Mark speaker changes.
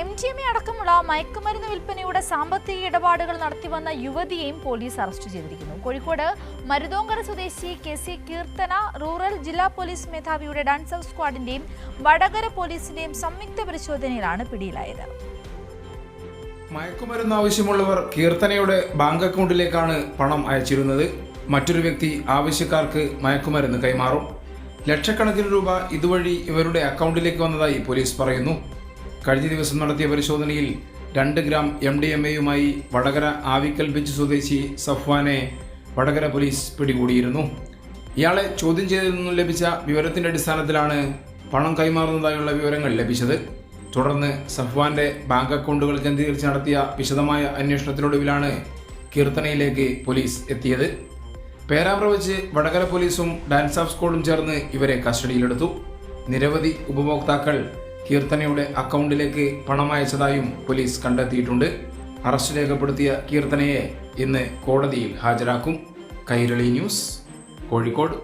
Speaker 1: MDMA അടക്കമുള്ള മയക്കുമരുന്ന് വിൽപ്പനയുടെ സാമ്പത്തിക ഇടപാടുകൾ നടത്തിവന്ന യുവതിയെയും പോലീസ് അറസ്റ്റ് ചെയ്തിരിക്കുന്നു. കോഴിക്കോട് മരുതോങ്കര സ്വദേശി KC കീർത്തന റൂറൽ ജില്ലാ പോലീസ് മേധാവിയുടെ ഡാൻസ് ഓഫ് സ്ക്വാഡിന്റെയും വടകര പോലീസിന്റെയും സംയുക്ത പരിശോധനയിലാണ് പിടിയിലായത്.
Speaker 2: മയക്കുമരുന്ന് ആവശ്യമുള്ളവർ കീർത്തനയുടെ ബാങ്ക് അക്കൗണ്ടിലേക്കാണ് പണം അയച്ചിരുന്നത്. മറ്റൊരു വ്യക്തി ആവശ്യക്കാർക്ക് മയക്കുമരുന്ന് കൈമാറും. ലക്ഷക്കണക്കിന് രൂപ ഇതുവഴി ഇവരുടെ അക്കൗണ്ടിലേക്ക് വന്നതായി പോലീസ് പറയുന്നു. കഴിഞ്ഞ ദിവസം നടത്തിയ പരിശോധനയിൽ 2 ഗ്രാം MDMAയുമായി വടകര ആവിക്കൽ ബീച്ച് സ്വദേശി സഫ്വാനെ വടകര പോലീസ് പിടികൂടിയിരുന്നു. ഇയാളെ ചോദ്യം ചെയ്തതിൽ നിന്നും ലഭിച്ച വിവരത്തിന്റെ അടിസ്ഥാനത്തിലാണ് പണം കൈമാറുന്നതായുള്ള വിവരങ്ങൾ ലഭിച്ചത്. തുടർന്ന് സഫ്വാന്റെ ബാങ്ക് അക്കൗണ്ടുകൾ കേന്ദ്രീകരിച്ച് നടത്തിയ വിശദമായ അന്വേഷണത്തിനൊടുവിലാണ് കീർത്തനയിലേക്ക് പോലീസ് എത്തിയത്. പേരാമ്പ്ര വെച്ച് വടകര പോലീസും ഡാൻസ് ഓഫ് സ്ക്വാഡും ചേർന്ന് ഇവരെ കസ്റ്റഡിയിലെടുത്തു. നിരവധി ഉപഭോക്താക്കൾ കീർത്തനയുടെ അക്കൗണ്ടിലേക്ക് പണം അയച്ചതായും പോലീസ് കണ്ടെത്തിയിട്ടുണ്ട്. അറസ്റ്റ് രേഖപ്പെടുത്തിയ കീർത്തനയെ ഇന്ന് കോടതിയിൽ ഹാജരാക്കും. കൈരളി ന്യൂസ്, കോഴിക്കോട്.